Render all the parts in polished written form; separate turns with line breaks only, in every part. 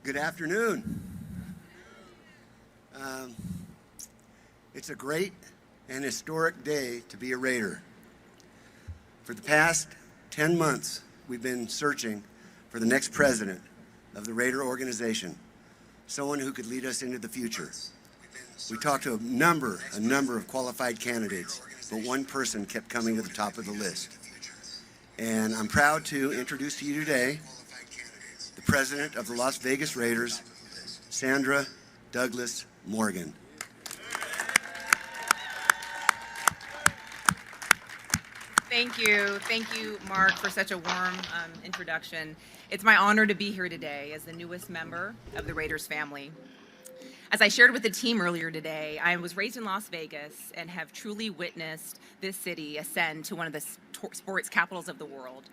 Good afternoon. It's a great and historic day to be a Raider. For the past 10 months, we've been searching for the next president of the Raider organization, someone who could lead us into the future. We talked to a number of qualified candidates, but one person kept coming to the top of the list. And I'm proud to introduce to you today the president of the Las Vegas Raiders, Sandra Douglas Morgan.
Thank you, Mark, for such a warm introduction. It's my honor to be here today as the newest member of the Raiders family. As I shared with the team earlier today, I was raised in Las Vegas and have truly witnessed this city ascend to one of the sports capitals of the world,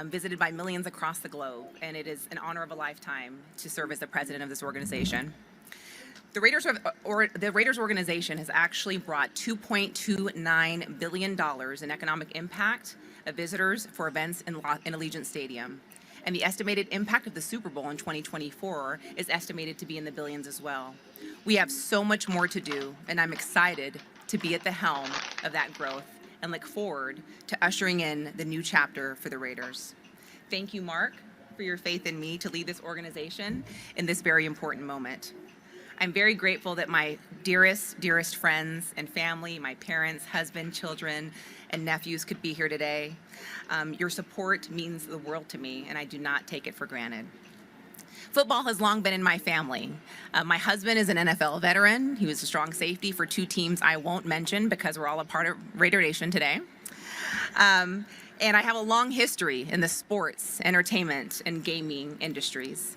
visited by millions across the globe, and it is an honor of a lifetime to serve as the president of this organization. The Raiders organization has actually brought $2.29 billion in economic impact of visitors for events in Allegiant Stadium. And the estimated impact of the Super Bowl in 2024 is estimated to be in the billions as well. We have so much more to do, and I'm excited to be at the helm of that growth and look forward to ushering in the new chapter for the Raiders. Thank you, Mark, for your faith in me to lead this organization in this very important moment. I'm very grateful that my dearest friends and family, my parents, husband, children, and nephews could be here today. Your support means the world to me, and I do not take it for granted. Football has long been in my family. My husband is an NFL veteran. He was a strong safety for two teams I won't mention because we're all a part of Raider Nation today. And I have a long history in the sports, entertainment, and gaming industries.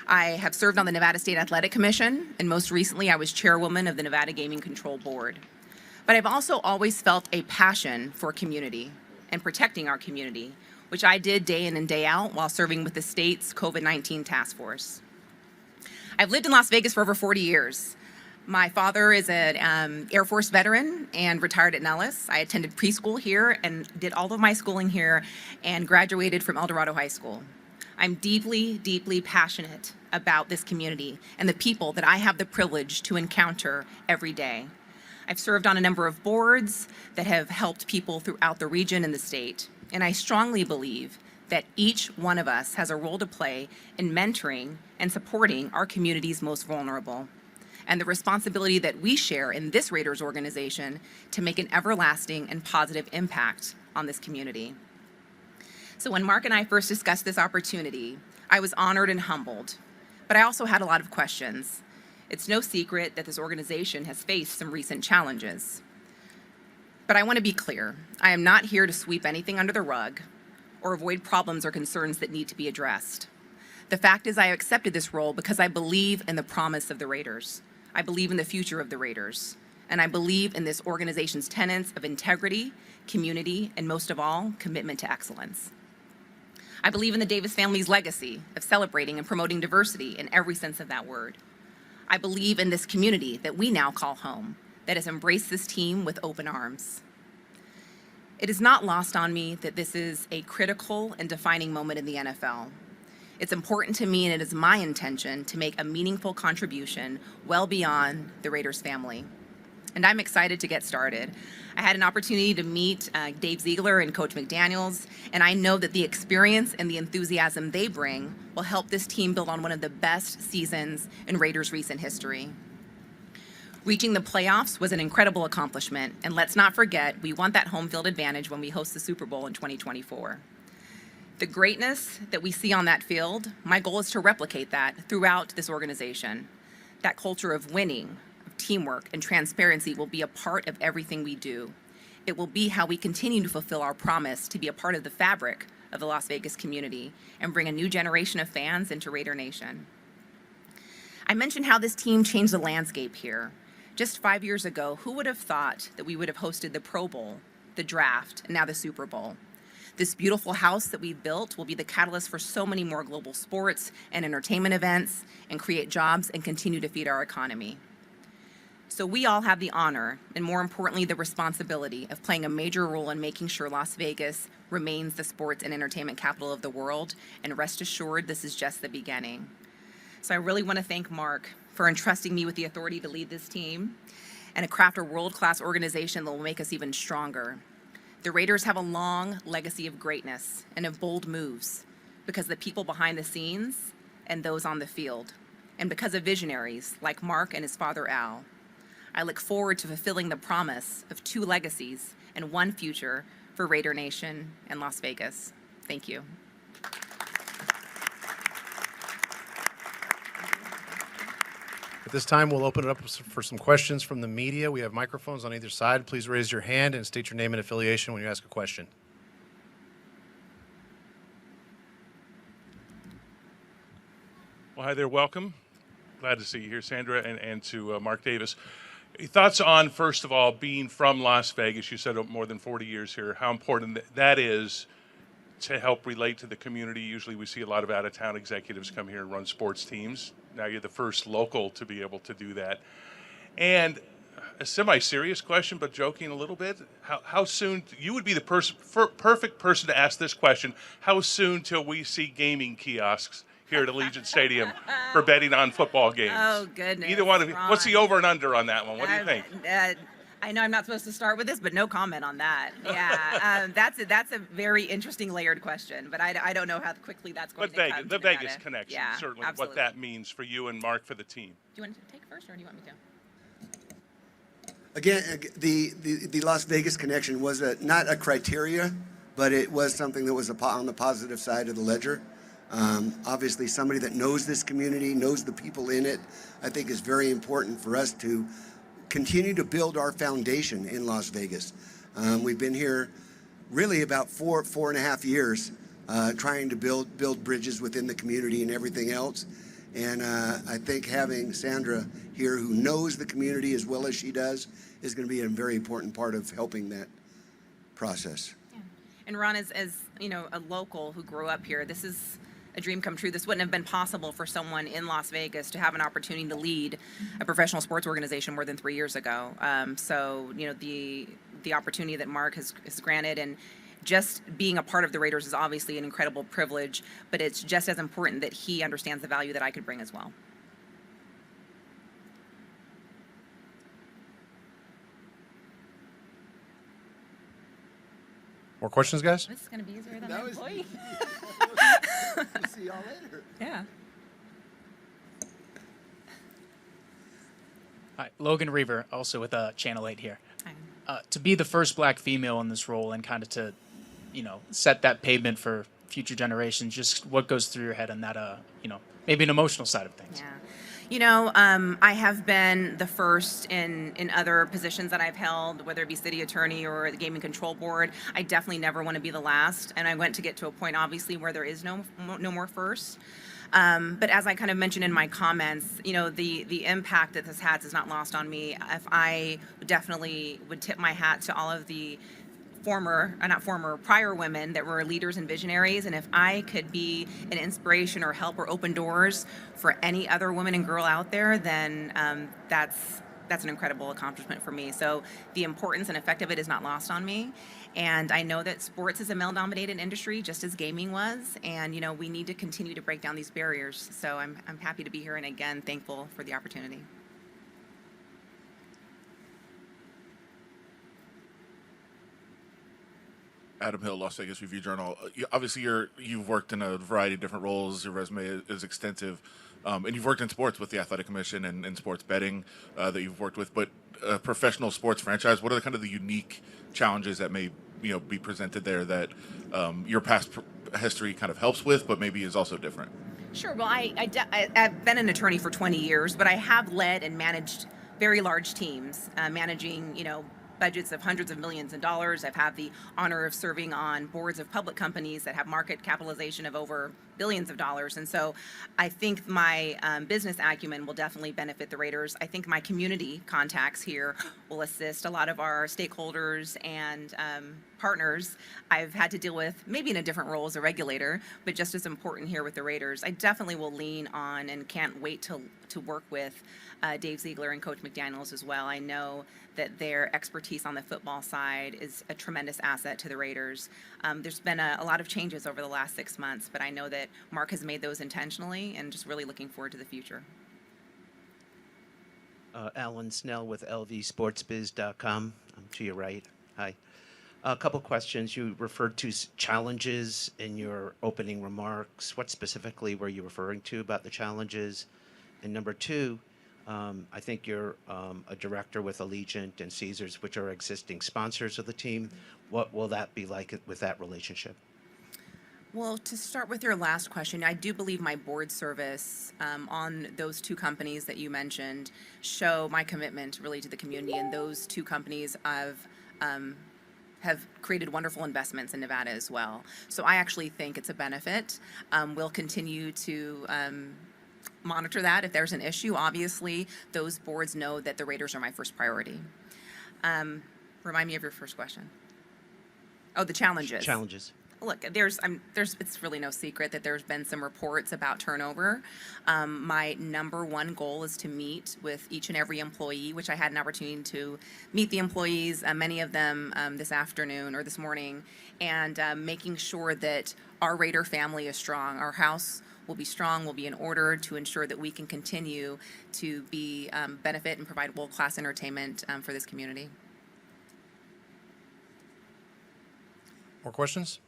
I have served on the Nevada State Athletic Commission, and most recently I was chairwoman of the Nevada Gaming Control Board. But I've also always felt a passion for community and protecting our community, which I did day in and day out while serving with the state's COVID-19 task force. I've lived in Las Vegas for over 40 years. My father is an Air Force veteran and retired at Nellis. I attended preschool here and did all of my schooling here and graduated from El Dorado High School. I'm deeply passionate about this community and the people that I have the privilege to encounter every day. I've served on a number of boards that have helped people throughout the region and the state, and I strongly believe that each one of us has a role to play in mentoring and supporting our community's most vulnerable, and the responsibility that we share in this Raiders organization to make an everlasting and positive impact on this community. So when Mark and I first discussed this opportunity, I was honored and humbled, but I also had a lot of questions. It's no secret that this organization has faced some recent challenges. But I want to be clear, I am not here to sweep anything under the rug or avoid problems or concerns that need to be addressed. The fact is I accepted this role because I believe in the promise of the Raiders. I believe in the future of the Raiders. And I believe in this organization's tenets of integrity, community, and most of all, commitment to excellence. I believe in the Davis family's legacy of celebrating and promoting diversity in every sense of that word. I believe in this community that we now call home, that has embraced this team with open arms. It is not lost on me that this is a critical and defining moment in the NFL. It's important to me, and it is my intention to make a meaningful contribution well beyond the Raiders family. And I'm excited to get started. I had an opportunity to meet Dave Ziegler and Coach McDaniels, and I know that the experience and the enthusiasm they bring will help this team build on one of the best seasons in Raiders' recent history. Reaching the playoffs was an incredible accomplishment, and let's not forget, we want that home field advantage when we host the Super Bowl in 2024. The greatness that we see on that field, my goal is to replicate that throughout this organization. That culture of winning, teamwork, and transparency will be a part of everything we do. It will be how we continue to fulfill our promise to be a part of the fabric of the Las Vegas community and bring a new generation of fans into Raider Nation. I mentioned how this team changed the landscape here. Just 5 years ago, who would have thought that we would have hosted the Pro Bowl, the draft, and now the Super Bowl? This beautiful house that we've built will be the catalyst for so many more global sports and entertainment events and create jobs and continue to feed our economy. So we all have the honor, and more importantly, the responsibility of playing a major role in making sure Las Vegas remains the sports and entertainment capital of the world, and rest assured, this is just the beginning. So I really want to thank Mark for entrusting me with the authority to lead this team and craft a world-class organization that will make us even stronger. The Raiders have a long legacy of greatness and of bold moves because of the people behind the scenes and those on the field, and because of visionaries like Mark and his father Al. I look forward to fulfilling the promise of 2 legacies and 1 future for Raider Nation and Las Vegas. Thank you.
At this time, we'll open it up for some questions from the media. We have microphones on either side. Please raise your hand and state your name and affiliation when you ask a question.
Well, hi there, welcome. Glad to see you here, Sandra, and to Mark Davis. Thoughts on, first of all, being from Las Vegas, you said more than 40 years here, how important that is to help relate to the community. Usually we see a lot of out-of-town executives come here and run sports teams. Now you're the first local to be able to do that. And a semi-serious question, but joking a little bit, how soon, you would be the perfect person to ask this question, how soon till we see gaming kiosks here at Allegiant Stadium for betting on football games?
Oh, goodness.
Either one of you.
Ron.
What's the over and under on that one? What do you think?
I know I'm not supposed to start with this, but no comment on that. Yeah, that's a very interesting layered question, but I don't know how quickly that's going to come.
The Vegas connection,
yeah,
certainly,
absolutely.
what that means for you and Mark for the team.
Do you want to take first, or do you want me to?
Again, the Las Vegas connection was not a criteria, but it was something that was on the positive side of the ledger. Obviously, somebody that knows this community, knows the people in it, I think is very important for us to continue to build our foundation in Las Vegas. We've been here really about 4.5 years, trying to build bridges within the community and everything else. And I think having Sandra here, who knows the community as well as she does, is going to be a very important part of helping that process.
Yeah. And Ron, as you know, a local who grew up here, this is a dream come true. This wouldn't have been possible for someone in Las Vegas to have an opportunity to lead a professional sports organization more than 3 years ago. So, you know, the opportunity that Mark has granted, and just being a part of the Raiders is obviously an incredible privilege, but it's just as important that he understands the value that I could bring as well.
More questions, guys?
This is going to be easier than an employee.
We'll see y'all later.
Yeah.
Hi, Logan Reaver, also with Channel 8 here.
Hi.
To be the first black female in this role and kind of to, you know, set that pavement for future generations, just what goes through your head on that, you know, maybe an emotional side of things?
Yeah. You know, I have been the first in other positions that I've held, whether it be city attorney or the gaming control board. I definitely never want to be the last, and I want to get to a point, obviously, where there is no more first. But as I kind of mentioned in my comments, you know, the impact that this has is not lost on me. If I definitely would tip my hat to all of the prior women that were leaders and visionaries, and if I could be an inspiration or help or open doors for any other woman and girl out there, then that's an incredible accomplishment for me. So the importance and effect of it is not lost on me. And I know that sports is a male-dominated industry, just as gaming was, and you know, we need to continue to break down these barriers. So I'm happy to be here, and again, thankful for the opportunity.
Adam Hill, Las Vegas Review-Journal. Obviously, you've worked in a variety of different roles. Your resume is extensive, and you've worked in sports with the Athletic Commission and sports betting that you've worked with. But a professional sports franchise, what are the unique challenges that may be presented there that your past history kind of helps with, but maybe is also different?
Sure. Well, I've been an attorney for 20 years, but I have led and managed very large teams, managing, you know, budgets of hundreds of millions of dollars. I've had the honor of serving on boards of public companies that have market capitalization of over billions of dollars. And so I think my business acumen will definitely benefit the Raiders. I think my community contacts here will assist a lot of our stakeholders and partners I've had to deal with, maybe in a different role as a regulator, but just as important here with the Raiders. I definitely will lean on and can't wait to work with Dave Ziegler and Coach McDaniels as well. I know that their expertise on the football side is a tremendous asset to the Raiders. There's been a lot of changes over the last 6 months, but I know that Mark has made those intentionally, and just really looking forward to the future.
Alan Snell with lvsportsbiz.com. I'm to your right. Hi. A couple questions. You referred to challenges in your opening remarks. What specifically were you referring to about the challenges? And number two, I think you're a director with Allegiant and Caesars, which are existing sponsors of the team. What will that be like with that relationship?
Well, to start with your last question, I do believe my board service on those two companies that you mentioned show my commitment really to the community, and those two companies have created wonderful investments in Nevada as well. So I actually think it's a benefit. We'll continue to monitor that. If there's an issue, obviously, those boards know that the Raiders are my first priority. Remind me of your first question. Oh, the challenges.
Challenges.
Look, it's really no secret that there's been some reports about turnover. My number one goal is to meet with each and every employee, which I had an opportunity to meet the employees, many of them this afternoon or this morning, and making sure that our Raider family is strong. Our house will be strong, will be in order to ensure that we can continue to be benefit and provide world-class entertainment for this community.
More questions?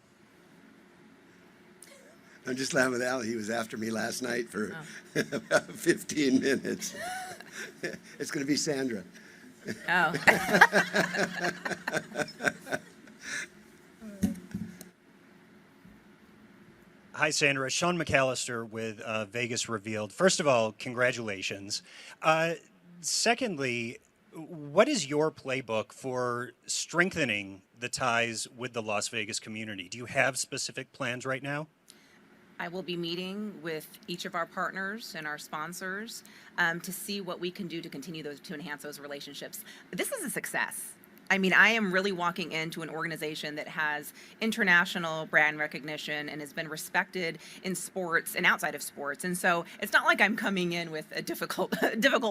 I'm just laughing with Al. He was after me last night for about 15 minutes. It's going to be Sandra.
Oh.
Hi, Sandra. Sean McAllister with Vegas Revealed. First of all, congratulations. Secondly, what is your playbook for strengthening the ties with the Las Vegas community? Do you have specific plans right now?
I will be meeting with each of our partners and our sponsors to see what we can do to continue to enhance those relationships. This is a success. I mean, I am really walking into an organization that has international brand recognition and has been respected in sports and outside of sports. And so it's not like I'm coming in with a difficult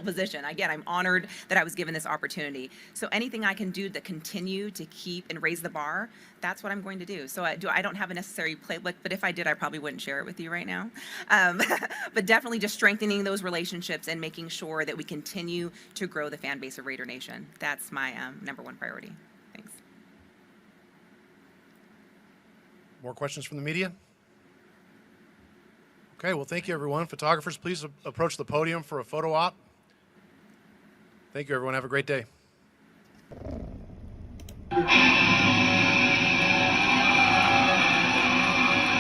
position. Again, I'm honored that I was given this opportunity. So anything I can do to continue to keep and raise the bar, that's what I'm going to do. So I don't have a necessary playbook, but if I did, I probably wouldn't share it with you right now. But definitely just strengthening those relationships and making sure that we continue to grow the fan base of Raider Nation. That's my number one priority. Thanks.
More questions from the media? Okay, well, thank you, everyone. Photographers, please approach the podium for a photo op. Thank you, everyone. Have a great day.